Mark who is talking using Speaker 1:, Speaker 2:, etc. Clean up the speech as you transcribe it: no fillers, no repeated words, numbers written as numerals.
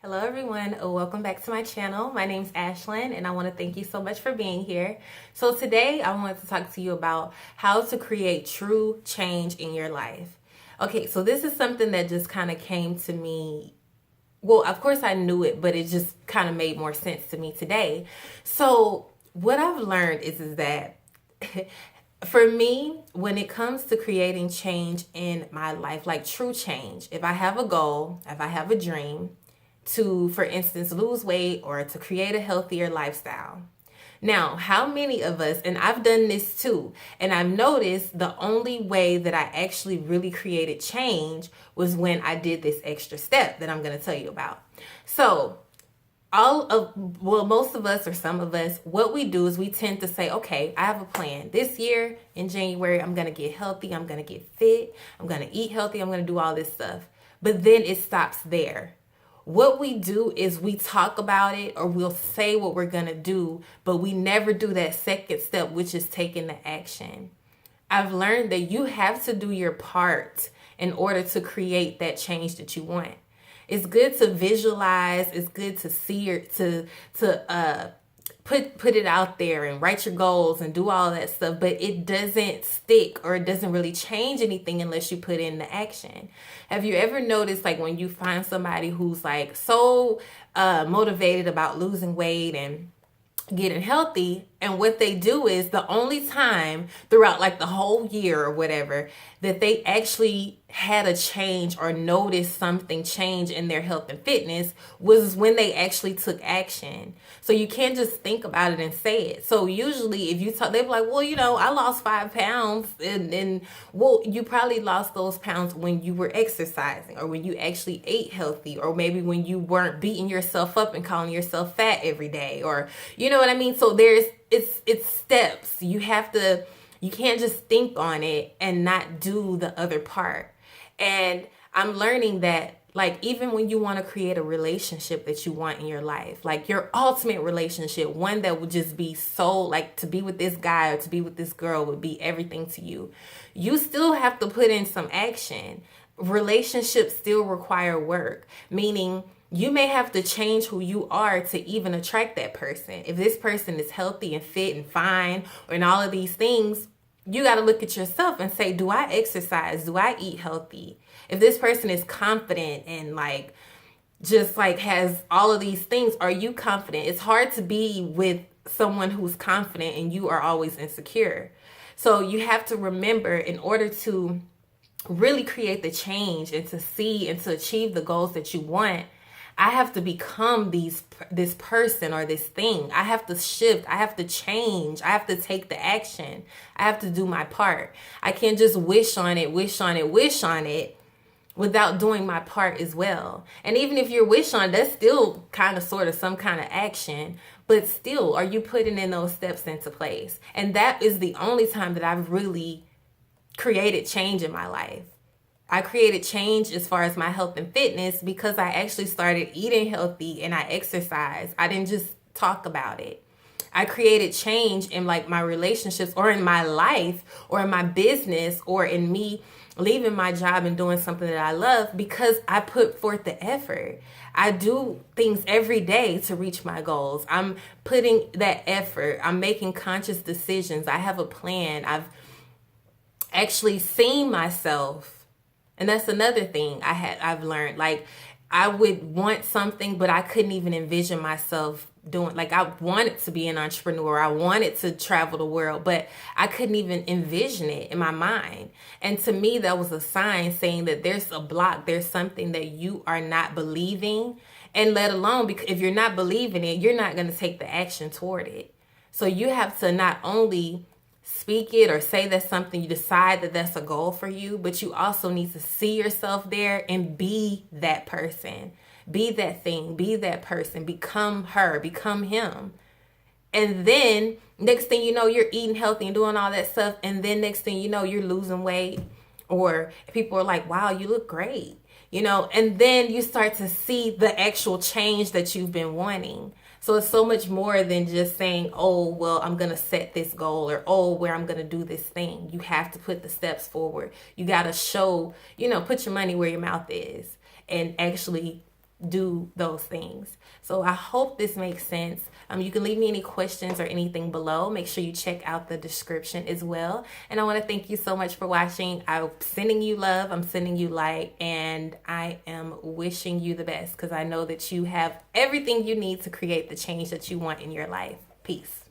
Speaker 1: Hello everyone, welcome back to my channel. My name's Ashlyn and I want to thank you so much for being here. So today I wanted to talk to you about how to create true change in your life. Okay, so this is something that just kind of came to me. Well, of course I knew it, but it just kind of made more sense to me today. So what I've learned is that for me, when it comes to creating change in my life, like true change, if I have a goal, if I have a dream, to, for instance, lose weight or to create a healthier lifestyle. Now, how many of us, and I've done this too, and I've noticed the only way that I actually really created change was when I did this extra step that I'm going to tell you about. So, most of us or some of us, what we do is we tend to say, okay, I have a plan. This year in January, I'm going to get healthy. I'm going to get fit. I'm going to eat healthy. I'm going to do all this stuff. But then it stops there. What we do is we talk about it or we'll say what we're going to do, but we never do that second step, which is taking the action. I've learned that you have to do your part in order to create that change that you want. It's good to visualize. It's good to see or to put it out there and write your goals and do all that stuff, but it doesn't stick or it doesn't really change anything unless you put in the action. Have you ever noticed, like, when you find somebody who's like so motivated about losing weight and getting healthy, and what they do is the only time throughout like the whole year or whatever that they actually had a change or noticed something change in their health and fitness was when they actually took action. So you can't just think about it and say it. So usually if you talk, they're like, well, I lost 5 pounds and well, you probably lost those pounds when you were exercising or when you actually ate healthy, or maybe when you weren't beating yourself up and calling yourself fat every day, or you know what I mean? So it's steps. You can't just think on it and not do the other part. And I'm learning that, like, even when you want to create a relationship that you want in your life, like your ultimate relationship, one that would just be so, like, to be with this guy or to be with this girl would be everything to you, you still have to put in some action. Relationships still require work, meaning you may have to change who you are to even attract that person. If this person is healthy and fit and fine and all of these things, you got to look at yourself and say, do I exercise? Do I eat healthy? If this person is confident and like just like has all of these things, are you confident? It's hard to be with someone who's confident and you are always insecure. So you have to remember, in order to really create the change and to see and to achieve the goals that you want, I have to become this person or this thing. I have to shift. I have to change. I have to take the action. I have to do my part. I can't just wish on it without doing my part as well. And even if you're wish on, that's still kind of sort of some kind of action. But still, are you putting in those steps into place? And that is the only time that I've really created change in my life. I created change as far as my health and fitness because I actually started eating healthy and I exercised. I didn't just talk about it. I created change in like my relationships or in my life or in my business or in me leaving my job and doing something that I love because I put forth the effort. I do things every day to reach my goals. I'm putting that effort. I'm making conscious decisions. I have a plan. I've actually seen myself. And that's another thing I've learned. Like, I would want something, but I couldn't even envision myself doing, like, I wanted to be an entrepreneur. I wanted to travel the world, but I couldn't even envision it in my mind. And to me, that was a sign saying that there's a block. There's something that you are not believing, and let alone, because if you're not believing it, you're not going to take the action toward it. So you have to not only speak it or say that's something, you decide that that's a goal for you, but you also need to see yourself there and be that person, be that thing, be that person, become her, become him. And then next thing you know, you're eating healthy and doing all that stuff. And then next thing you know, you're losing weight, or people are like, wow, you look great, and then you start to see the actual change that you've been wanting. So it's so much more than just saying, oh, well, I'm going to set this goal, or, oh, where I'm going to do this thing. You have to put the steps forward. You got to show, put your money where your mouth is and actually do those things. So I hope this makes sense. You can leave me any questions or anything below. Make sure you check out the description as well. And I want to thank you so much for watching. I'm sending you love. I'm sending you light. And I am wishing you the best because I know that you have everything you need to create the change that you want in your life. Peace.